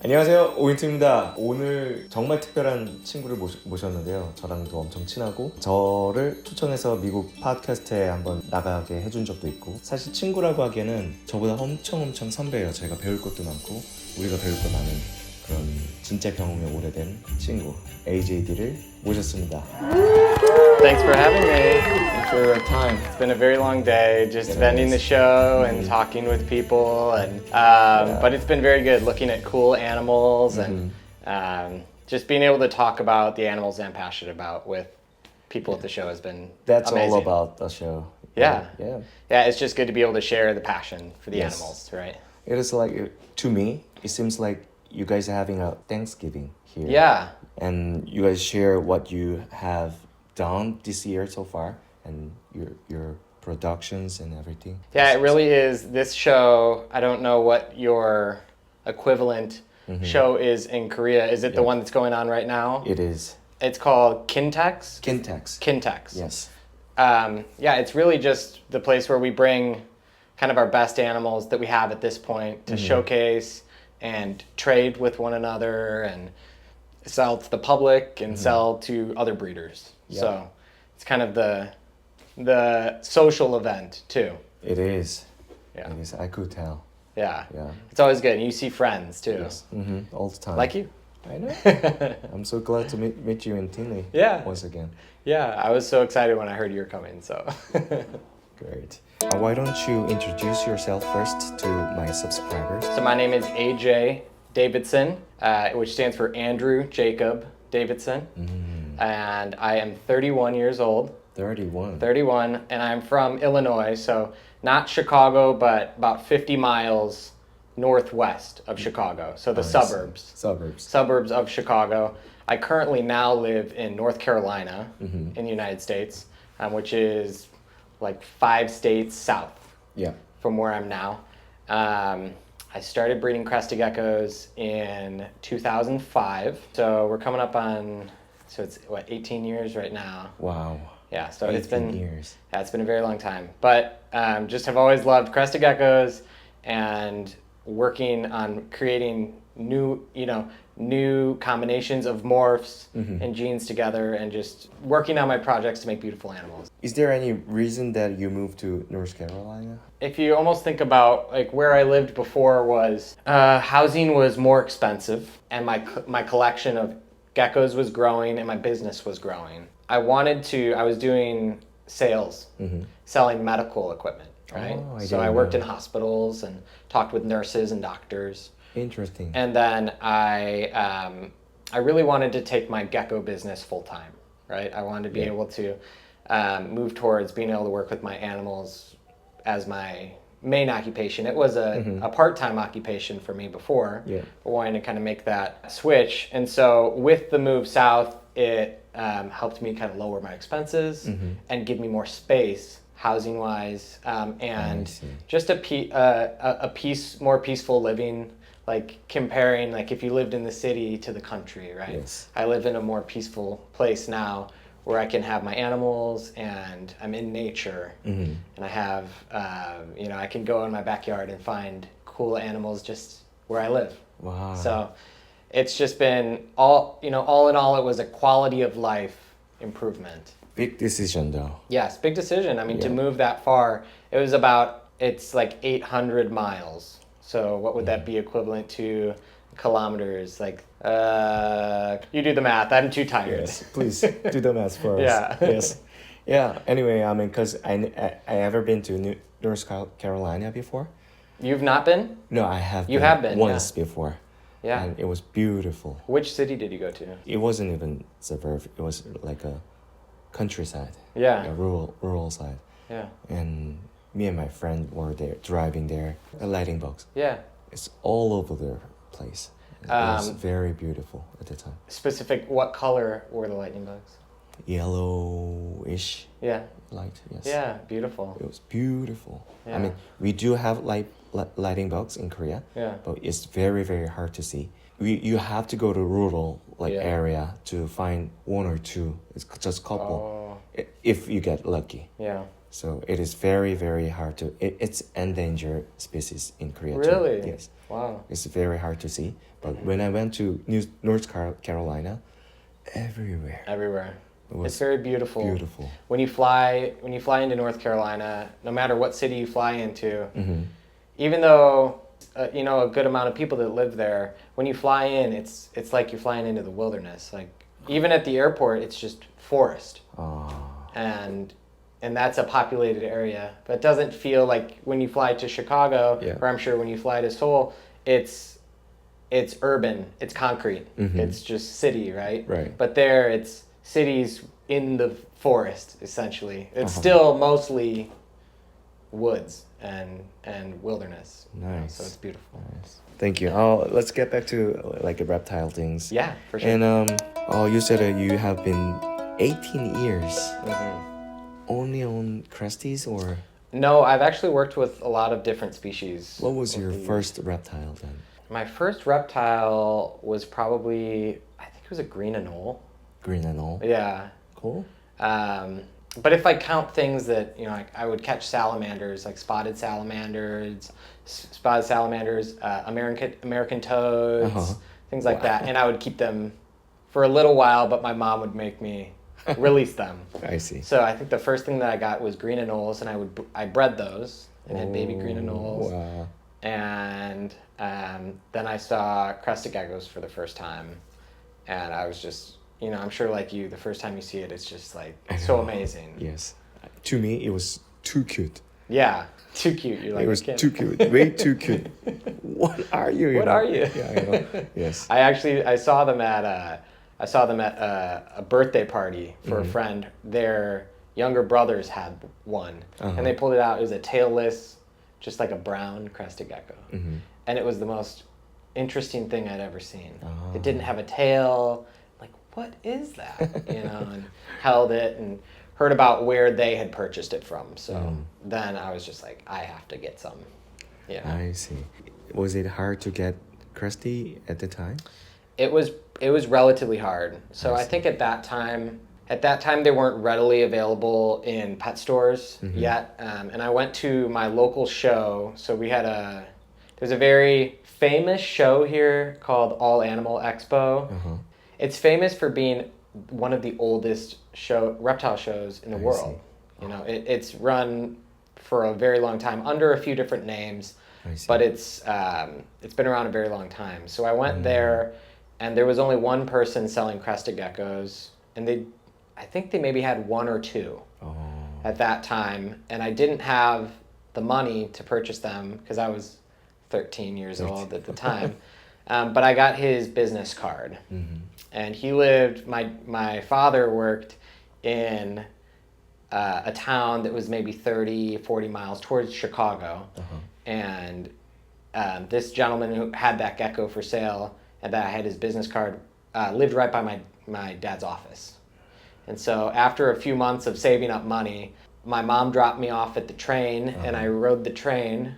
안녕하세요, 오인트입니다. 오늘 정말 특별한 친구를 모셨는데요. 저랑도 엄청 친하고 저를 초청해서 미국 팟캐스트에 한번 나가게 해준 적도 있고, 사실 친구라고 하기에는 저보다 엄청 선배예요. 제가 배울 것도 많고 우리가 배울 거 많은 그런 진짜 경험이 오래된 친구 AJD를 모셨습니다. Thanks for having me. Thanks for your time. It's been a very long day, just vending the show and talking with people, and but it's been very good looking at cool animals and just being able to talk about the animals I'm passionate about with people at the show has been That's amazing. all about the show. Yeah. Yeah. Yeah, it's just good to be able to share the passion for the Yes. animals, right? It is like, to me, it seems like you guys are having a Thanksgiving here. Yeah. And you guys share what you have done this year so far and your productions and everything. Yeah, it really is. This show, I don't know what your equivalent show is in Korea. Is it the one that's going on right now? It is It's called Kintex. Kintex. Kintex. Yes. Yeah, it's really just the place where we bring kind of our best animals that we have at this point to showcase and trade with one another and sell to the public and sell to other breeders. So it's kind of the social event too. It is. Yeah. It is. I could tell. Yeah. Yeah. It's always good. And you see friends too. All the time. Like you. I know. I'm so glad to meet you and Tinley. Yeah. Once again. Yeah, I was so excited when I heard you were coming, so. Great. Why don't you introduce yourself first to my subscribers? So my name is AJ Davidson, which stands for Andrew Jacob Davidson. And I am 31 years old. 31. 31, and I'm from Illinois, so not Chicago, but about 50 miles northwest of Chicago. So the suburbs. Suburbs of Chicago. I currently now live in North Carolina in the United States, which is like 5 states south Yeah. from where I'm now. I started breeding crested geckos in 2005. So we're coming up on, so it's what, 18 years right now. Wow. Yeah, so it's been years. Yeah, it's been a very long time. But just have always loved crested geckos and working on creating new combinations of morphs and genes together and just working on my projects to make beautiful animals. Is there any reason that you moved to North Carolina? If you almost think about like where I lived before was housing was more expensive and my collection of geckos was growing and my business was growing. I was doing sales, selling medical equipment, right? Oh, So I worked in hospitals and talked with nurses and doctors. Interesting. And then I really wanted to take my gecko business full time, right? I wanted to be able to move towards being able to work with my animals as my main occupation. It was a part-time occupation for me before, but wanting to kind of make that switch. And so with the move south, it helped me kind of lower my expenses and give me more space housing-wise, and just more peaceful living. Like comparing, like if you lived in the city to the country, right? Yes. I live in a more peaceful place now where I can have my animals and I'm in nature and I have, I can go in my backyard and find cool animals just where I live. Wow. So it's just been all in all, it was a quality of life improvement. Big decision though. Yes, big decision. I mean, to move that far, it's like 800 miles. So what would that be equivalent to kilometers? Like, you do the math. I'm too tired. Yes, please do the math for us. Yeah. Yes. Yeah. Anyway, I mean, because I ever been to North Carolina before? You've not been? No, I have. You have been, once before. Yeah. And it was beautiful. Which city did you go to? It wasn't even suburb. It was like a countryside. Yeah. A rural side. Yeah. And me and my friend were there, driving there. The lighting box. Yeah. It's all over the place. It was very beautiful at the time. Specific, what color were the lightning bugs? Yellowish Yeah. light, yes. Yeah, beautiful. It was beautiful. Yeah. I mean, we do have lighting bugs in Korea, Yeah. but it's very, very hard to see. You have to go to rural area to find one or two. It's just couple. If you get lucky. Yeah. So it is very, very hard to. It's endangered species in Korea. Really? Too. Yes. Wow. It's very hard to see. But when I went to North Carolina, everywhere Everywhere. it was It's very beautiful. beautiful. When you fly into North Carolina, no matter what city you fly into, even though you know a good amount of people that live there, when you fly in, it's like you're flying into the wilderness. Like even at the airport, it's just forest, and that's a populated area. But it doesn't feel like when you fly to Chicago, Yeah. or I'm sure when you fly to Seoul, it's urban, it's concrete, it's just city, right? Right. But there, it's cities in the forest essentially. It's still mostly woods and wilderness. you know, Nice. so it's beautiful. Thank you. Let's get back to like the reptile things. Yeah, for sure. And you said that you have been 18 years only on cresties, or No, I've actually worked with a lot of different species. what was over your the years. first reptile then? My first reptile was probably, I think it was a green anole. Green and all. Yeah. Cool. But if I count things that, you know, I would catch salamanders, like spotted salamanders, American toads, things like that. And I would keep them for a little while, but my mom would make me release them. I see. So I think the first thing that I got was green anoles, and I bred those and had baby green anoles. Wow. And then I saw crested geckos for the first time, and I was just, you know, I'm sure like you, the first time you see it, it's just like so amazing. Yes. To me, it was too cute. Yeah, too cute. You're like, It was "I can't." too cute. Way too cute. What are you? What are you? Yeah, I know. Yes. I saw them at a birthday party for a friend. Their younger brothers had one, and they pulled it out. It was a tailless, just like a brown crested gecko, and it was the most interesting thing I'd ever seen. It didn't have a tail. Like, what is that? You know, and held it and heard about where they had purchased it from. So then I was just like, I have to get some. Yeah. I see. Was it hard to get cresty at the time? It was relatively hard. So I think at that time they weren't readily available in pet stores yet. And I went to my local show. So there's a very famous show here called All Animal Expo. It's famous for being one of the oldest reptile shows in the world. You know, it's run for a very long time under a few different names, but it's been around a very long time. So I went there, and there was only one person selling crested geckos, and I think they maybe had one or two at that time, and I didn't have the money to purchase them because I was 13 years old at the time. But I got his business card, and he lived. My father worked in a town that was maybe 30, 40 miles towards Chicago, and this gentleman who had that gecko for sale and that I had his business card lived right by my dad's office. And so after a few months of saving up money, my mom dropped me off at the train, and I rode the train.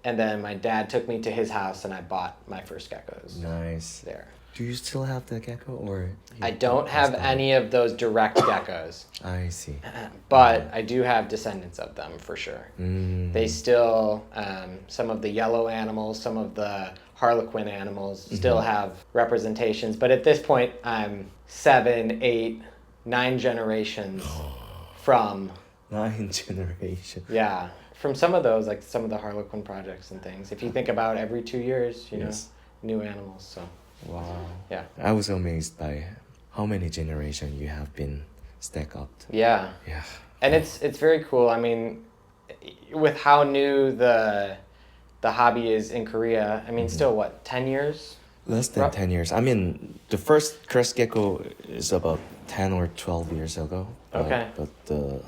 And then my dad took me to his house, and I bought my first geckos. Nice. There. Do you still have the gecko, or? I don't have any of those direct geckos, I see. but I do have descendants of them for sure. They still, some of the yellow animals, some of the harlequin animals still have representations. But at this point, I'm 7, 8, 9 generations from. 9 generation. Yeah. From some of those, like some of the Harlequin projects and things. If you think about every 2 years, you know, new animals. So. Wow. Yeah. I was amazed by how many generations you have been stacked up. Yeah. Yeah. And it's very cool. I mean, with how new the hobby is in Korea, I mean, still what, 10 years? Less than 10 years. I mean, the first crest gecko is about 10 or 12 years ago. Okay. But the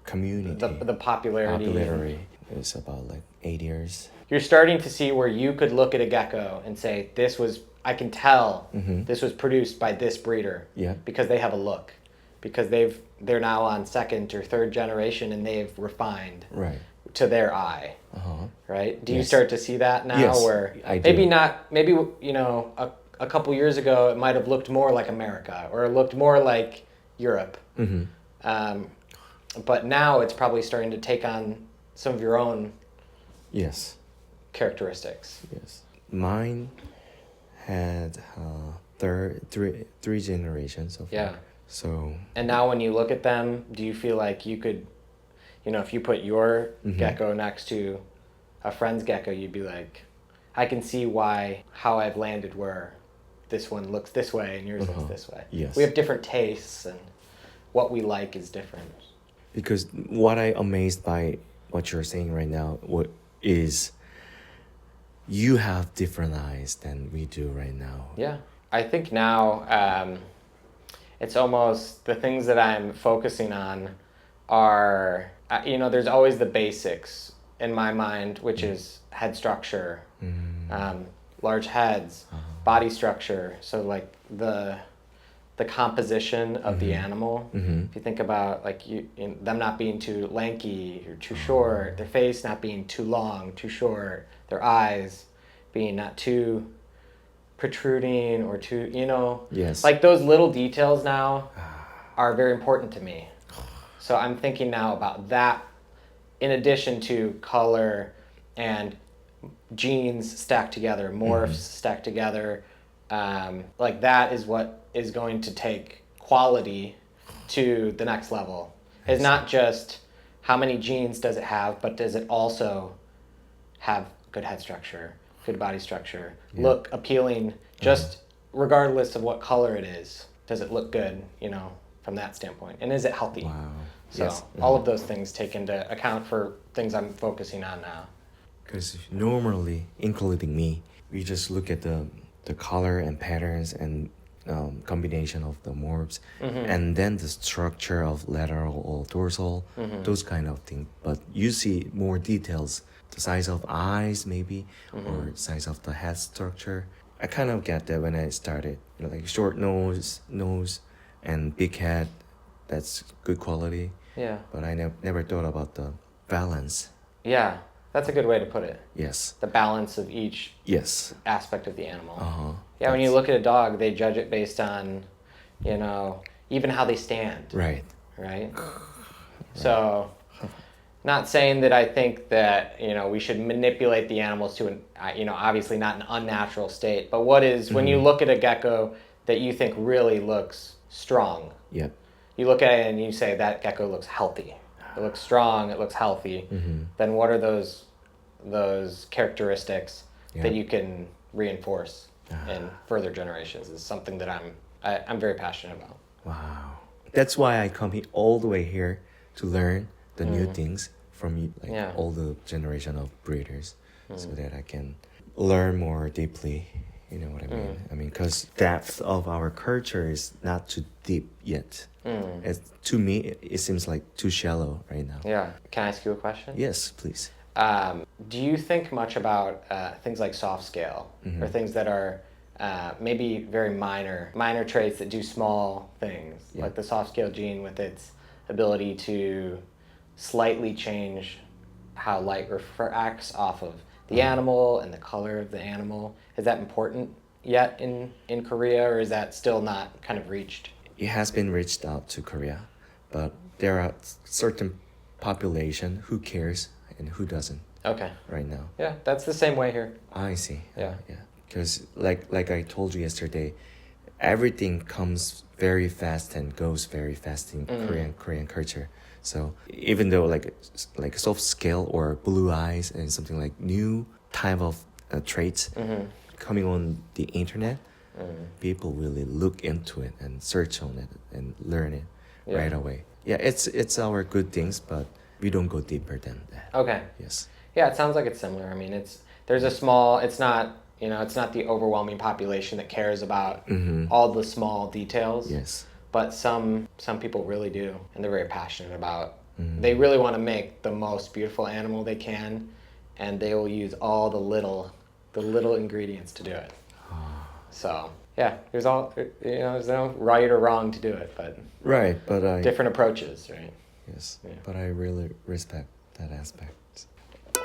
community, The popularity. is about like 8 years. You're starting to see where you could look at a gecko and say, I can tell this was produced by this breeder. Yeah. Because they have a look. Because they're now on 2nd or 3rd generation, and they've refined Right. to their eye. Right? Do you start to see that now? Yes, where I do. maybe you know, a couple years ago it might have looked more like America, or it looked more like Europe. But now it's probably starting to take on some of your own Yes. characteristics. Yes. Mine had three generations so far. Yeah. So And now when you look at them, do you feel like you could, you know, if you put your gecko next to a friend's gecko, you'd be like, I can see how I've landed where this one looks this way and yours looks this way. Yes. We have different tastes and what we like is different. because what I amazed by what you're saying right now is you have different eyes than we do right now. Yeah. I think now it's almost the things that I'm focusing on are, you know, there's always the basics in my mind, which is head structure, large heads, body structure. So like the composition of the animal. If you think about like them not being too lanky or too short, their face not being too long, too short, their eyes being not too protruding or too, you know, Yes. like those little details now are very important to me. So I'm thinking now about that in addition to color and genes stacked together, morphs stacked together. Like that is what is going to take quality to the next level. It's not just how many genes does it have, but does it also have good head structure, good body structure, look appealing, just regardless of what color it is. Does it look good, you know, from that standpoint? And is it healthy? Wow. So Yes. all of those things take into account for things I'm focusing on now. Because normally, including me, we just look at the color and patterns and combination of the morphs, and then the structure of lateral or dorsal, those kind of things. But you see more details, the size of eyes maybe, or size of the head structure. I kind of get that when I started, you know, like short nose, and big head. That's good quality. Yeah. But I never thought about the balance. Yeah, that's a good way to put it. Yes. The balance of each Yes. aspect of the animal. Uh-huh. Yeah, when you look at a dog, they judge it based on, you know, even how they stand, Right. right? So, not saying that I think that, you know, we should manipulate the animals to an, you know, obviously not an unnatural state, but what is, when you look at a gecko that you think really looks strong, Yep. you look at it and you say that gecko looks healthy. It looks strong, it looks healthy. Then what are those characteristics that you can reinforce in further generations is something that I'm very passionate about. Wow. That's why I come here all the way here to learn the new things from you, like Yeah. all the generation of breeders, so that I can learn more deeply. You know what I mean? I mean, because depth of our culture is not too deep yet. To me, it seems like too shallow right now. Yeah. Can I ask you a question? Yes, please. Do you think much about things like soft scale or things that are maybe very minor traits that do small things, like the soft scale gene with its ability to slightly change how light refracts off of the animal and the color of the animal? Is that important yet in Korea, or is that still not kind of reached? It has been reached out to Korea, but there are certain population who cares and who doesn't Okay. right now. Yeah, that's the same way here. I see. Yeah. Yeah. Because like I told you yesterday, everything comes very fast and goes very fast in Korean culture. So even though like soft scale or blue eyes and something like new type of traits coming on the internet, people really look into it and search on it and learn it right away. Yeah, it's our good things, but we don't go deeper than that. Okay. Yes. Yeah, it sounds like it's similar. I mean, it's not, you know, it's not the overwhelming population that cares about all the small details. Yes. But some people really do, and they're very passionate about. They really want to make the most beautiful animal they can, and they will use all the little ingredients to do it. So yeah, there's no right or wrong to do it, but Right, but I different approaches, right? yes, Yeah. but I really respect that aspect.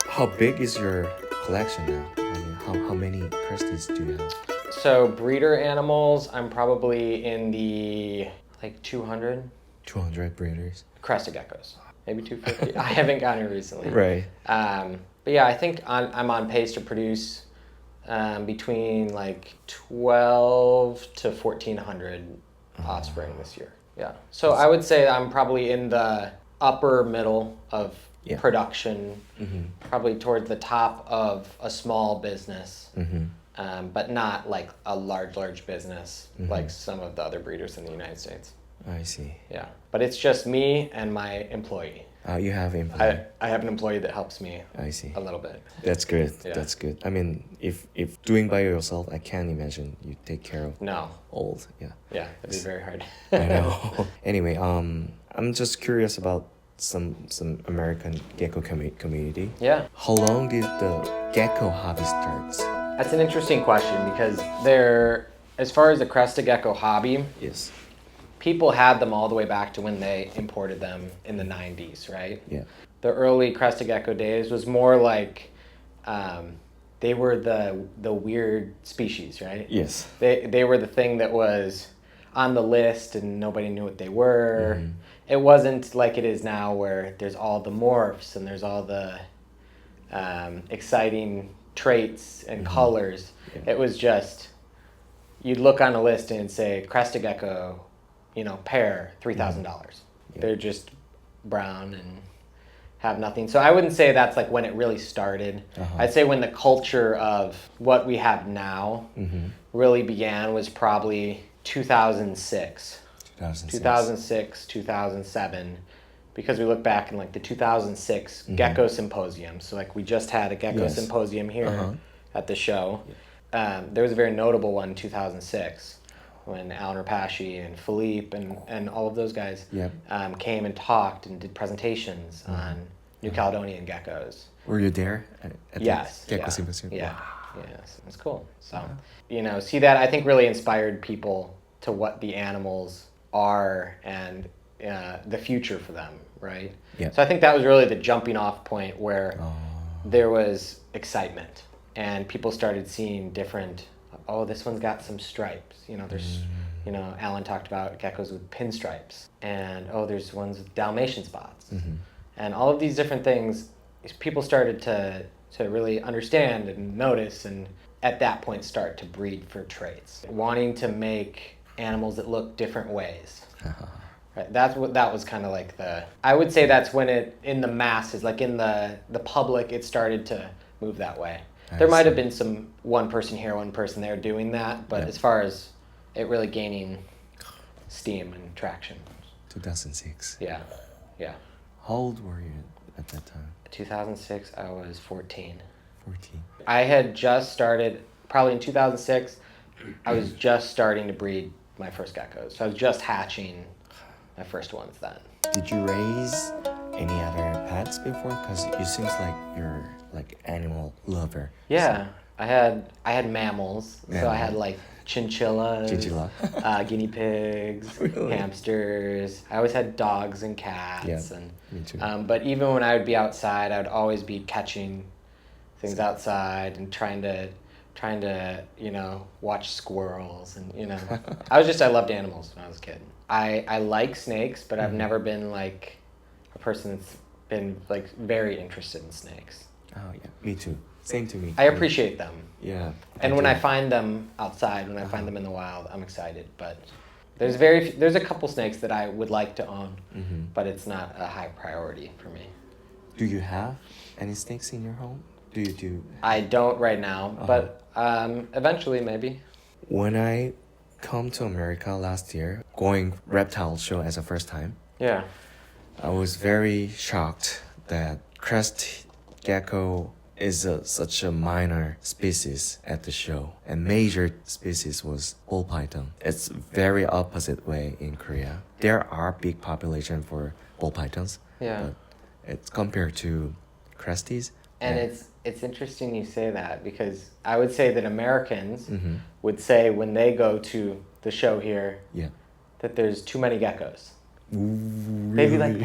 How big is your collection now? I mean, how many cresties do you have? So breeder animals, I'm probably in the like 200 200 breeders. crested geckos, maybe 250. I haven't gotten it recently. Right. But yeah, I think I'm on pace to produce between like 12 to 1,400 offspring this year. Yeah. So I would say I'm probably in the upper middle of Yeah. production, probably towards the top of a small business, but not like a large business like some of the other breeders in the United States. I see. Yeah. But it's just me and my employee. You have employee. I have an employee that helps me I see. a little bit. That's good. Yeah. That's good. I mean, if doing by yourself, I can't imagine you take care of No. old. Yeah. Yeah, it'd be very hard. I know. Anyway, I'm just curious about some American gecko community. Yeah. How long did the gecko hobby start? That's an interesting question because as far as the crested gecko hobby, Yes. people had them all the way back to when they imported them in the 90s, right? Yeah. The early crested gecko days was more like they were the weird species, right? Yes. They were the thing that was on the list and nobody knew what they were. It wasn't like it is now where there's all the morphs and there's all the exciting traits and colors. Yeah. It was just, you'd look on a list and it'd say crested gecko, pair, $3,000. Yeah. They're just brown and have nothing. So I wouldn't say that's like when it really started. I'd say when the culture of what we have now really began was probably 2006. 2006, 2007, because we look back in like the 2006 Gecko Symposium. So like we just had a Gecko Yes. Symposium here at the show. There was a very notable one in 2006 when Alan Rapace and Philippe and all of those guys Yep. came and talked and did presentations on New Caledonian geckos. Were you there at Yes. the Gecko yeah, Symposium? Yeah. Yes. It's cool. So, see that I think really inspired people to what the animals are and the future for them, right? Yeah. So I think that was really the jumping off point where there was excitement and people started seeing different, this one's got some stripes. There's, Alan talked about geckos with pinstripes and, there's ones with Dalmatian spots. And all of these different things, people started to really understand and notice and at that point start to breed for traits. Wanting to make animals that look different ways. Right, that was kind of like I would say that's when it, in the masses, like in the public, it started to move that way. There might have been some one person here, one person there doing that, but as far as it really gaining steam and traction. 2006. Yeah. How old were you at that time? 2006, I was 14. 14. I had just started, probably in 2006, I was just starting to breed my first geckos. So I was just hatching my first ones then. Did you raise any other pets before? Because it seems like you're like animal lover. Yeah, I had mammals. So I Mammal. had like chinchillas, Chinchilla. guinea pigs, Really? hamsters. I always had dogs and cats. Yeah, And me too. but even when I would be outside, I would always be catching things outside and trying to watch squirrels and I loved animals when I was a kid. I like snakes, but I've never been like a person that's been like very interested in snakes. Oh yeah, me too. Same to me. I appreciate them. Yeah. And when do. I find them outside, when I find them in the wild, I'm excited. But there's a couple snakes that I would like to own, but it's not a high priority for me. Do you have any snakes in your home? Do you do? I don't right now, but eventually maybe. When I come to America last year, going reptile show as a first time, Yeah. I was very shocked that crest gecko is such a minor species at the show, and major species was ball python. It's very opposite way in Korea. There are big population for ball pythons, Yeah. but it's compared to cresties. And yeah. it's interesting you say that because I would say that Americans would say when they go to the show here Yeah. that there's too many geckos. Ooh, They'd be like, really?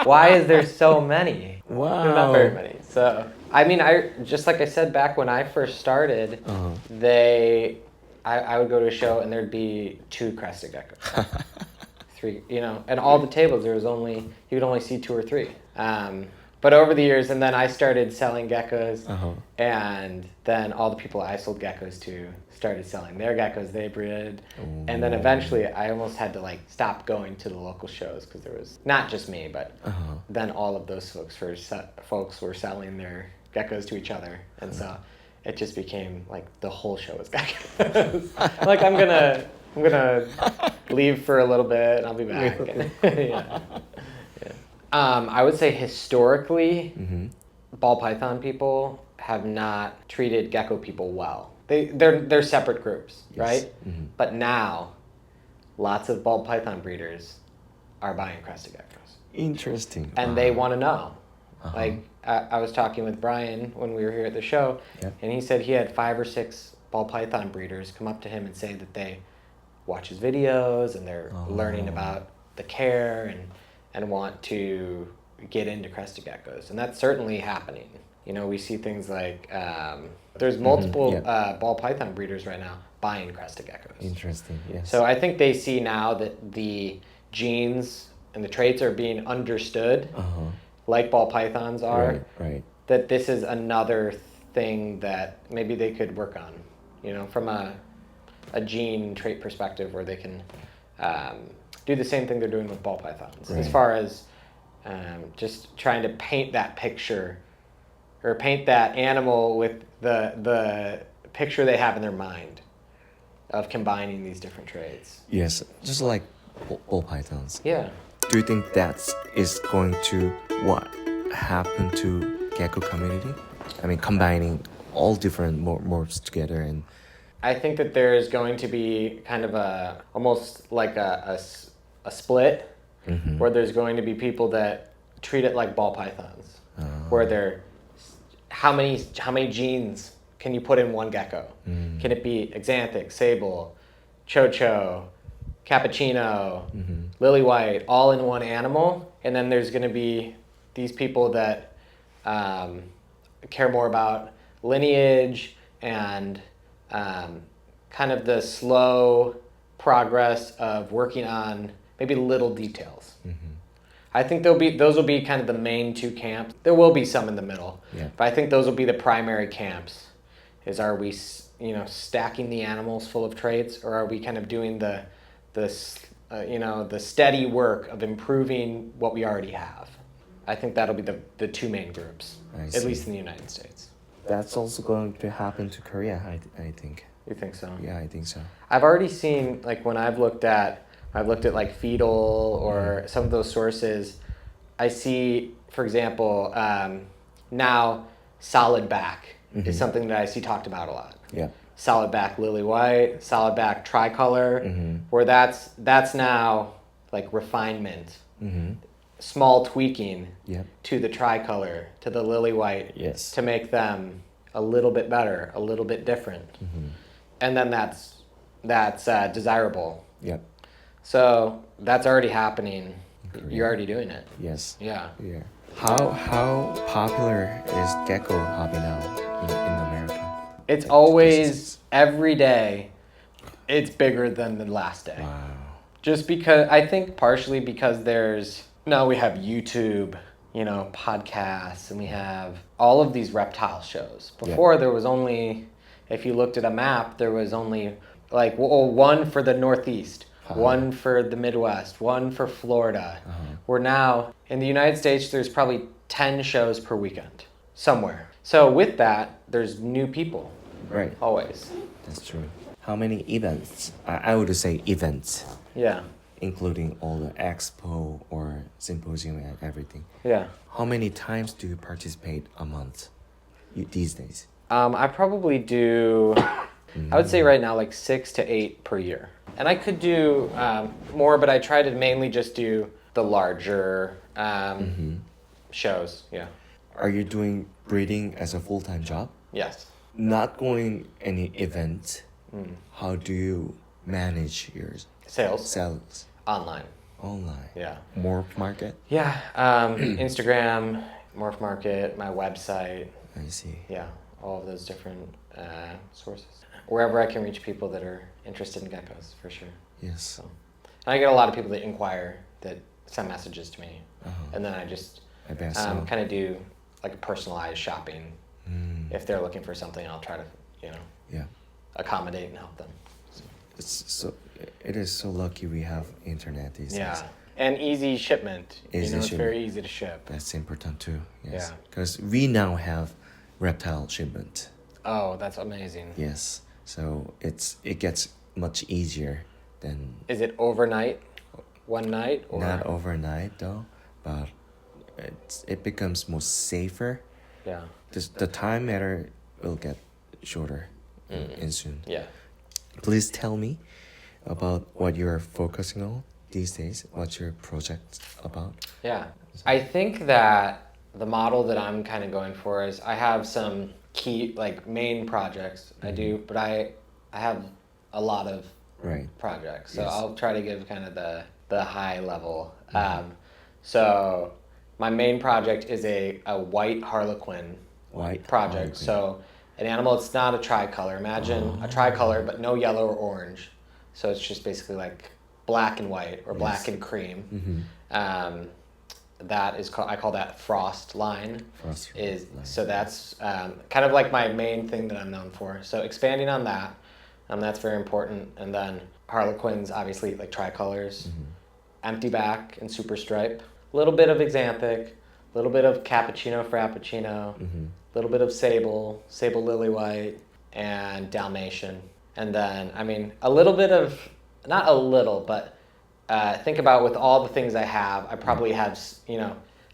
why is there so many? Wow. There's not very many. So I mean, I just like I said back when I first started, I would go to a show and there'd be 2 crested geckos, 3, and all the tables you could only see 2 or 3. But over the years, and then I started selling geckos, Uh-huh. and then all the people I sold geckos to started selling their geckos they bred, and then eventually I almost had to like stop going to the local shows because there was not just me, but Uh-huh. then all of those folks were selling their geckos to each other, and so it just became like the whole show was geckos. Like I'm gonna leave for a little bit and I'll be back. Yeah. I would say historically, ball python people have not treated gecko people well. They're separate groups, right? But now, lots of ball python breeders are buying crested geckos, Interesting. and they want to know. Like I was talking with Brian when we were here at the show, Yep. and he said he had 5 or 6 ball python breeders come up to him and say that they watch his videos and they're learning about the care and want to get into crested geckos, and that's certainly happening. You know, we see things like there's multiple ball python breeders right now buying crested geckos. Interesting. Yes. So I think they see now that the genes and the traits are being understood, like ball pythons are, Right. that this is another thing that maybe they could work on, you know, from a gene trait perspective, where they can do the same thing they're doing with ball pythons, as far as just trying to paint that picture or paint that animal with the picture they have in their mind of combining these different traits. Yes. Just like ball pythons. Yeah. Do you think that is going to what happened to gecko community? I mean, combining all different morphs together, and I think that there is going to be kind of almost like a split, where there's going to be people that treat it like ball pythons, where they're how many genes can you put in one gecko? Can it be axanthic, sable, chocho, cappuccino, lily white, all in one animal? And then there's going to be these people that care more about lineage and kind of the slow progress of working on maybe little details. I think those will be kind of the main 2 camps. There will be some in the middle, but I think those will be the primary camps. Are we, stacking the animals full of traits, or are we kind of doing the steady work of improving what we already have? I think that'll be the 2 main groups, at least in the United States. that's also going to happen to Korea. I think. You think so? Yeah, I think so. I've already seen, like, when I've looked at like Fetal or some of those sources, I see, for example, now solid back is something that I see talked about a lot. Yeah. Solid back lily white, solid back tricolor, where that's now like refinement, small tweaking to the tricolor, to the lily white, Yes. to make them a little bit better, a little bit different, and then that's desirable. Yep. So that's already happening. You're already doing it. Yes. Yeah. Yeah. How popular is gecko hobby now in America? It's always every day. It's bigger than the last day. Wow. Just because I think partially because we have YouTube, podcasts, and we have all of these reptile shows. Before there was only, if you looked at a map, there was only like one for the Northeast, one for the Midwest, one for Florida. Where now in the United States there's probably 10 shows per weekend somewhere. So with that, there's new people. Right. Always. That's true. How many events? I would say events, Yeah. including all the expo or symposium and everything. Yeah. How many times do you participate a month these days? I probably do, I would say right now, like 6 to 8 per year. And I could do more, but I try to mainly just do the larger shows. Yeah. Are you doing breeding as a full-time job? Yes. Not going any events. How do you manage your Sales. sales Online. online? Yeah. Morph market? Yeah. Instagram, Morph Market, my website. I see. Yeah. All of those different sources. Wherever I can reach people that are interested in geckos, for sure. Yes. So, and I get a lot of people that inquire, that send messages to me, and then I just I bet so. kind of do like personalized shopping. If they're looking for something, I'll try to, Yeah. accommodate and help them. It is so lucky we have internet these Yeah, days. and easy shipment. Easy It's shipment. very easy to ship. That's important too. Yes. Yeah. Because we now have reptile shipment. Oh, that's amazing. Yes. So it gets much easier than Is it overnight, one night, or not overnight though, but it becomes more safer. yeah, The time matter will get shorter in soon. yeah. Please tell me about what you're focusing on these days. What's your project about? Yeah. I think that the model that I'm kind of going for is I have some key, like main projects I do, but I have a lot of Right. projects. So Yes. I'll try to give kind of the high level. So my main project is a white Harlequin White project. Harlequin. So an animal, it's not a tricolor. Imagine a tricolor, but no yellow or orange. So it's just basically like black and white or black and cream. That is called, I call that frost line. Frost Is line. so that's kind of like my main thing that I'm known for. So expanding on that, that's very important. And then Harlequins, obviously like tricolors, empty back and super stripe, a little bit of Xanthic, a little bit of Cappuccino Frappuccino, a little bit of Sable Lily White, and Dalmatian. And then, a little bit of, not a little, but think about with all the things I have, I probably have,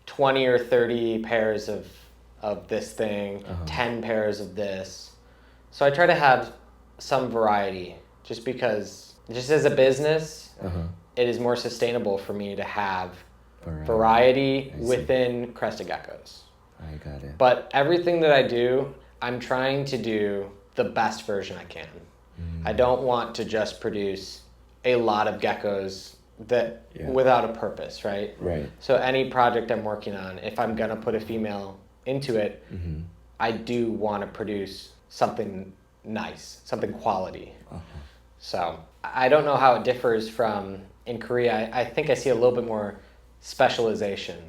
20 or 30 pairs of this thing, 10 pairs of this. So I try to have some variety just because, just as a business, it is more sustainable for me to have variety I see. within crested geckos. I got it. But everything that I do, I'm trying to do the best version I can. I don't want to just produce a lot of geckos that without a purpose, right? Right. So any project I'm working on, if I'm gonna put a female into it, I do want to produce something nice, something quality. So I don't know how it differs from in Korea. I think I see a little bit more specialization.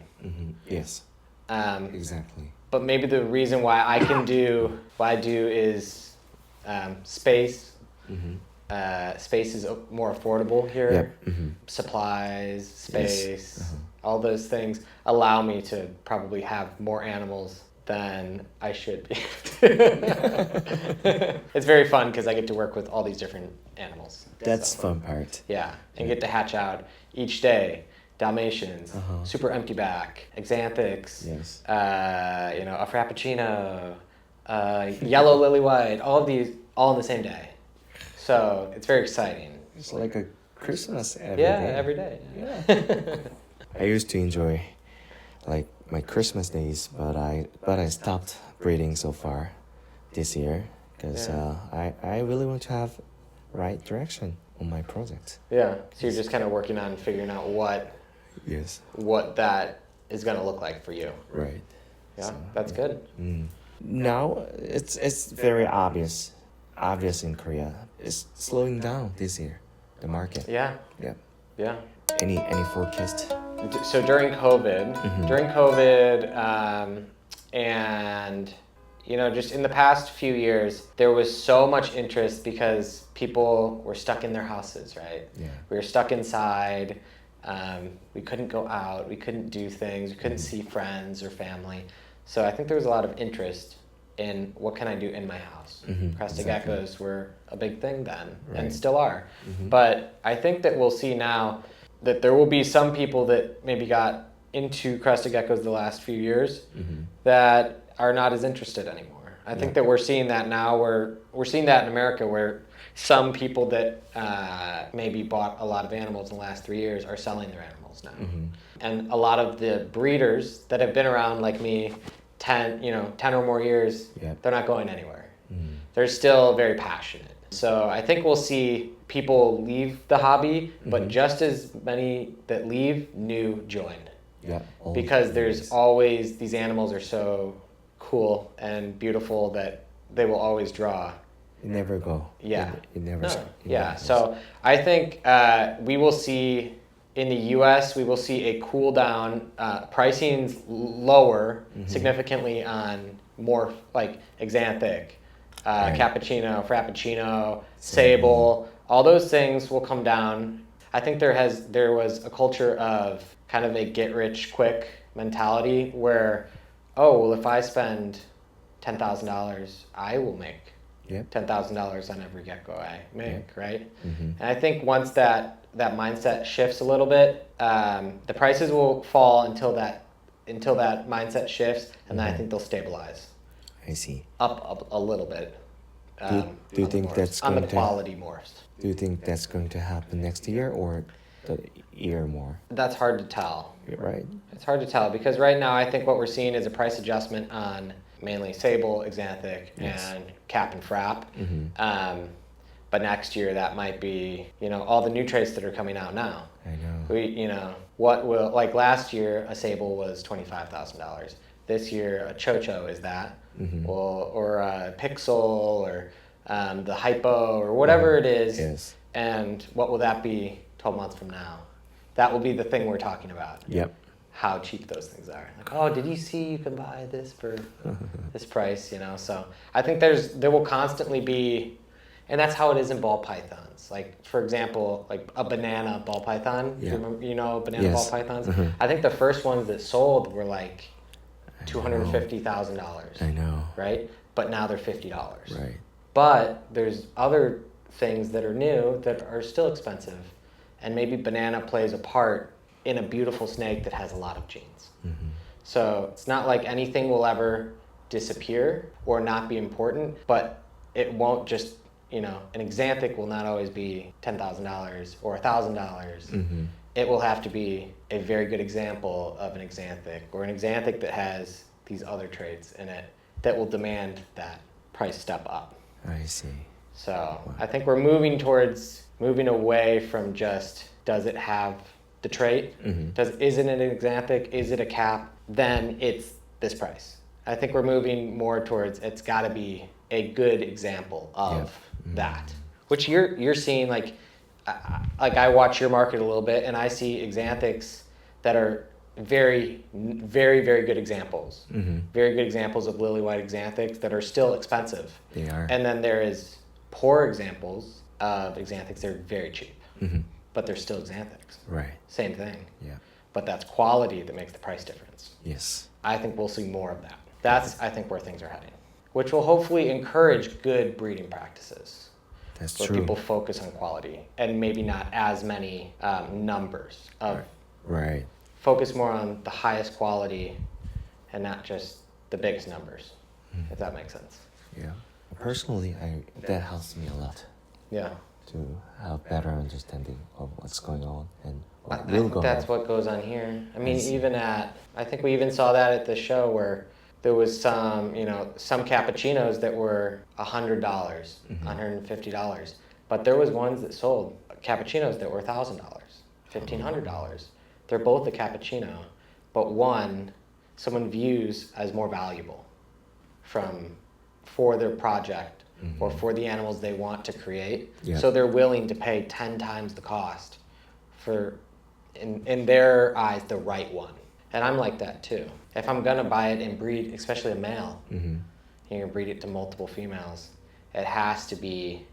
Yes. Exactly. But maybe the reason why I can do what I do is space. Space is more affordable here. Yep. Supplies, space, all those things allow me to probably have more animals than I should be. It's very fun because I get to work with all these different animals. That's So, fun part. yeah, and get to hatch out each day. Dalmatians, super empty back, Xanthics, Yes. a Frappuccino, yellow lily white, all of these all on the same day. So it's very exciting. It's like a Christmas every day. Every day. Yeah. I used to enjoy like my Christmas days, but I stopped breeding so far this year because I really want to have right direction on my project. Yeah. So you're just kind of working on figuring out Yes. what that is going to look like for you. Right. Yeah, So, that's good. Now it's very obvious in Korea. It's slowing down this year, the market. Yeah. Yeah. Yeah. Any forecast? So during COVID, and just in the past few years, there was so much interest because people were stuck in their houses, right? Yeah. We were stuck inside. We couldn't go out. We couldn't do things. We couldn't see friends or family. So I think there was a lot of interest in what can I do in my house. Crested geckos were a big thing then and still are. But I think that we'll see now that there will be some people that maybe got into crested geckos the last few years that are not as interested anymore. I think that we're seeing that now. We're seeing that in America where some people that maybe bought a lot of animals in the last 3 years are selling their animals now. And a lot of the breeders that have been around like me 10 or more years, they're not going anywhere. They're still very passionate. So I think we'll see people leave the hobby, but just as many that leave, new join. Yeah. Because there's always, these animals are so cool and beautiful that they will always draw. It never go. Yeah. It never. No. It Yeah. never So I think we will see in the U.S., we will see a cool down. Pricing's lower significantly on more like Xanthic, Right. cappuccino, frappuccino, sable. All those things will come down. I think there was a culture of kind of a get rich quick mentality where, oh well, if I spend $10,000, I will make Yep. $10,000 on every gecko I make, right? Mhm. And I think once that mindset shifts a little bit, the prices will fall until that mindset shifts, and then I think they'll stabilize I see. up a little bit. Do you on the think morphs, that's on the going to- quality morphs? Do you think that's going to happen next year or the year more? That's hard to tell. Right. It's hard to tell because right now I think what we're seeing is a price adjustment on mainly sable, Xanthic, Yes. and cap and frap. Mm-hmm. But next year that might be, all the new traits that are coming out now. I know. What will, like last year a sable was $25,000. This year a chocho is that, Mhm. or a pixel, or the hypo, or whatever it is. Yes. And what will that be 12 months from now? That will be the thing we're talking about. Yep. How cheap those things are. Like, oh, did you see you can buy this for this price? So I think there will constantly be, and that's how it is in ball pythons. Like, for example, like a banana ball python. Yeah. You know banana Yes. ball pythons? Mhm. I think the first ones that sold were like $250,000, I know. right? But now they're $50. Right. But there's other things that are new that are still expensive. And maybe banana plays a part in a beautiful snake that has a lot of genes. Mm-hmm. So it's not like anything will ever disappear or not be important, but it won't just, an Xanthic will not always be $10,000 or $1,000. Mm-hmm. It will have to be a very good example of an Xanthic, or an Xanthic that has these other traits in it that will demand that price step up. I see. So I think we're moving away from just, does it have the trait? Mm-hmm. Is it an Xanthic? Is it a cap? Then it's this price. I think we're moving more towards, it's got to be a good example of that, which you're seeing. Like I watch your market a little bit, and I see Xanthics that are very, very, very good examples. Mm-hmm. Very good examples of lily white Xanthics that are still expensive. They are. And then there is poor examples of Xanthics that are very cheap, Mm-hmm. but they're still Xanthics. Right. Same thing. Yeah. But that's quality that makes the price difference. Yes. I think we'll see more of that. That's, I think, where things are heading, which will hopefully encourage good breeding practices, That's where true. people focus on quality and maybe not as many numbers of, Right. focus more on the highest quality and not just the biggest numbers, if that makes sense. Yeah. Personally, that helps me a lot Yeah. to have better understanding of what's going on and I what will think go that's on. what goes on here. I mean, I see. I think we even saw that at the show where there was some cappuccinos that were $100, $150, but there was ones that sold cappuccinos that were $1,000, $1,500. They're both a cappuccino, but one someone views as more valuable for their project or for the animals they want to create. Yeah. So they're willing to pay 10 times the cost for, in their eyes, the right one. And I'm like that too. If I'm gonna buy it and breed, especially a male, Mm-hmm. you're gonna breed it to multiple females, it has to be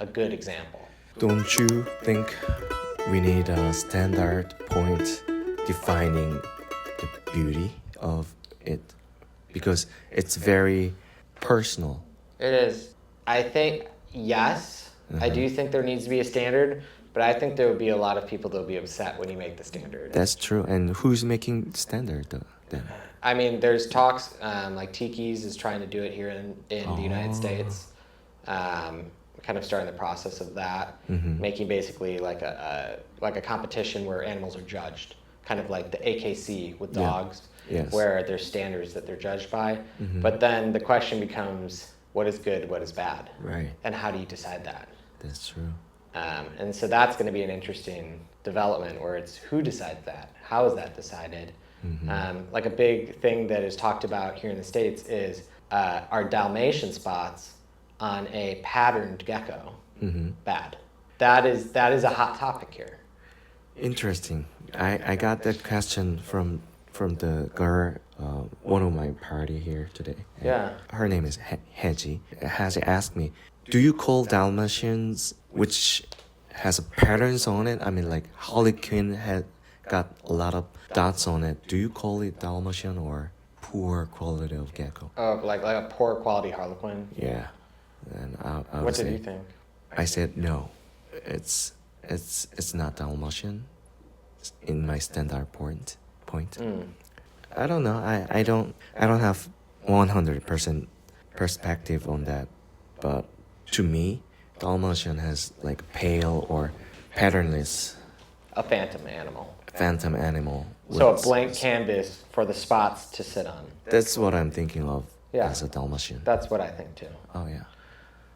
a good example. Don't you think we need a standard point defining the beauty of it? Because it's very personal. It is. I think, yes, I do think there needs to be a standard, but I think there would be a lot of people that would be upset when you make the standard. That's true. And who's making the standard then? I mean, there's talks, like Tiki's is trying to do it here in the United States. Kind of starting the process of that, making basically like a competition where animals are judged, kind of like the AKC with dogs, Yes. where there's standards that they're judged by. But then the question becomes, what is good, what is bad? Right. And how do you decide that? That's true. And so that's going to be an interesting development where it's who decides that? How is that decided? Like a big thing that is talked about here in the States is are Dalmatian spots on a patterned gecko bad? That is a hot topic here. Interesting. I got that question from the girl, one of my party here today. Yeah. Her name is Heji. Heji asked me, do you call Dalmatians which has patterns on it? I mean, like Harlequin had got a lot of dots on it. Do you call it Dalmatian or poor quality of gecko? Oh, like a poor quality Harlequin. Yeah. And I would What say, did you think? I said no. It's not Dalmatian in my standard point. Mm. I don't know. I don't have 100% perspective on that. But to me, Dalmatian has like pale or patternless A phantom animal. phantom animal. So a with- blank canvas for the spots to sit on. That's what I'm thinking of Yeah. as a Dalmatian. That's what I think too. Oh yeah.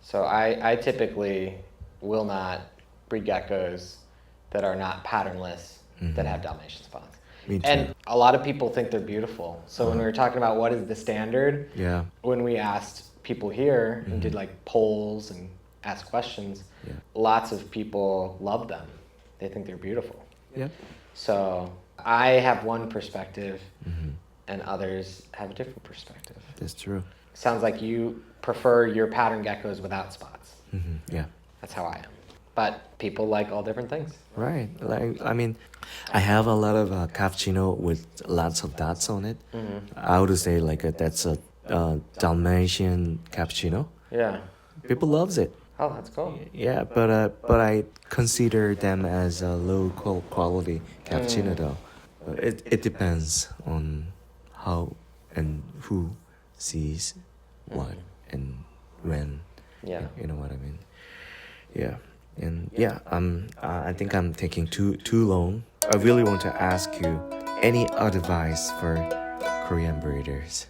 So I typically will not breed geckos that are not patternless, that have Dalmatian spots. Me too. And a lot of people think they're beautiful. So when we were talking about what is the standard, Yeah. when we asked people here and did like polls and asked questions, Yeah. lots of people love them. They think they're beautiful. Yeah. So I have one perspective Mm-hmm. and others have a different perspective. That's true. Sounds like you prefer your pattern geckos without spots. Yeah. That's how I am. But people like all different things. Right. Like I mean, I have a lot of cappuccino with lots of dots on it. I would say like that's a Dalmatian cappuccino. Yeah. People loves it. Oh, that's cool. Yeah, but I consider them as a low quality cappuccino though. It depends on how and who sees what and when. Yeah. You know what I mean? Yeah. And yeah, I think I'm taking too long. I really want to ask you any advice for Korean breeders.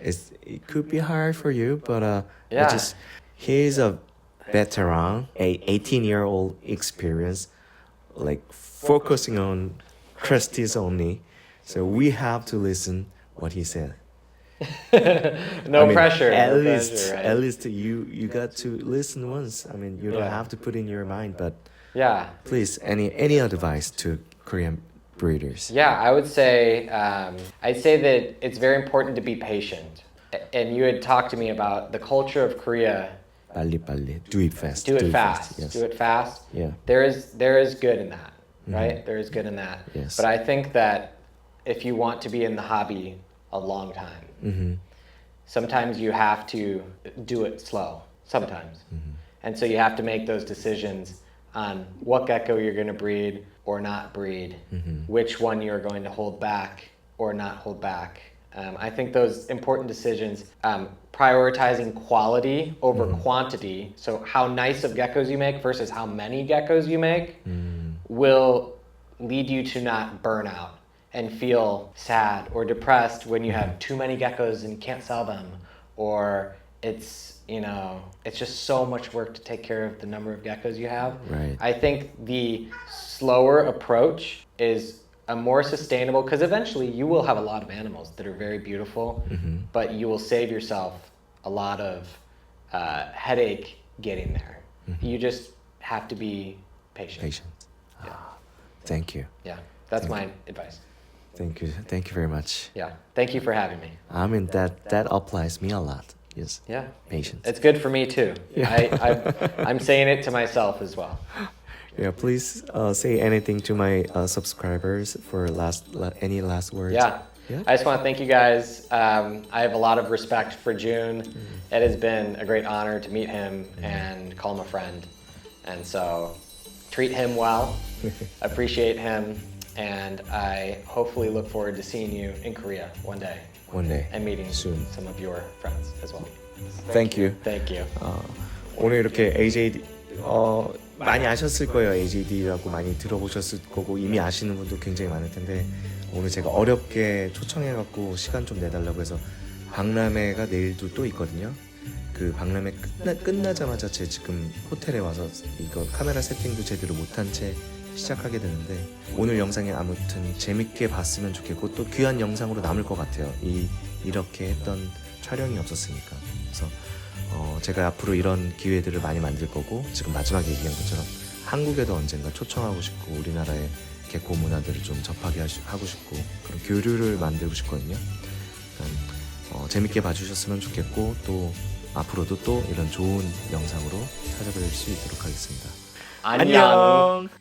It could be hard for you, but Yeah. he's a veteran, a 18-year-old experience, like focusing on Cresties only. So we have to listen what he said. No I mean, pressure. At no least, pressure, right? at least you got to listen once. I mean, you don't Yeah. have to put in your mind, but Yeah. please, any advice to Korean breeders? Yeah, I would say I'd say that it's very important to be patient. And you had talked to me about the culture of Korea. 빨리, do it fast. Do it fast. Yes. Do it fast. Yeah. There is good in that, right? There is good in that. Yes. But I think that if you want to be in the hobby a long time, sometimes you have to do it slow. Sometimes. And so you have to make those decisions on what gecko you're going to breed or not breed, which one you're going to hold back or not hold back. I think those important decisions, prioritizing quality over quantity, so how nice of geckos you make versus how many geckos you make, will lead you to not burn out and feel sad or depressed when you have too many geckos and can't sell them, or it's just so much work to take care of the number of geckos you have. Right. I think the slower approach is a more sustainable, because eventually you will have a lot of animals that are very beautiful, but you will save yourself a lot of headache getting there. You just have to be patient. Patient. Yeah. Thank you. Yeah. That's my advice. Thank you very much. Yeah. Thank you for having me. I mean that applies me a lot. Yes. Yeah. Patience. It's good for me too. Yeah. I'm saying it to myself as well. Yeah, please say anything to my subscribers for any last words. Yeah. Yeah? I just want to thank you guys. I have a lot of respect for June. It has been a great honor to meet him and call him a friend. And so treat him well, appreciate him, and I hopefully look forward to seeing you in Korea one day One day. and meeting soon. some of your friends as well. Thank you. Thank you. 오늘 이렇게 AJD 많이 아셨을 거예요. AJD라고 많이 들어보셨을 거고 이미 아시는 분도 굉장히 많을 텐데 오늘 제가 어렵게 초청해갖고 시간 좀 내달라고 해서 박람회가 내일도 또 있거든요. 그 박람회 끝나자마자 제 지금 호텔에 와서 이거 카메라 세팅도 제대로 못한 채 시작하게 되는데 오늘 영상이 아무튼 재밌게 봤으면 좋겠고 또 귀한 영상으로 남을 것 같아요. 이렇게 했던 촬영이 없었으니까. 그래서 제가 앞으로 이런 기회들을 많이 만들 거고 지금 마지막에 얘기한 것처럼 한국에도 언젠가 초청하고 싶고 우리나라의 개코 문화들을 좀 접하게 하고 싶고 그런 교류를 만들고 싶거든요. 그러니까, 재밌게 봐주셨으면 좋겠고 또 앞으로도 또 이런 좋은 영상으로 찾아뵐 수 있도록 하겠습니다. 안녕.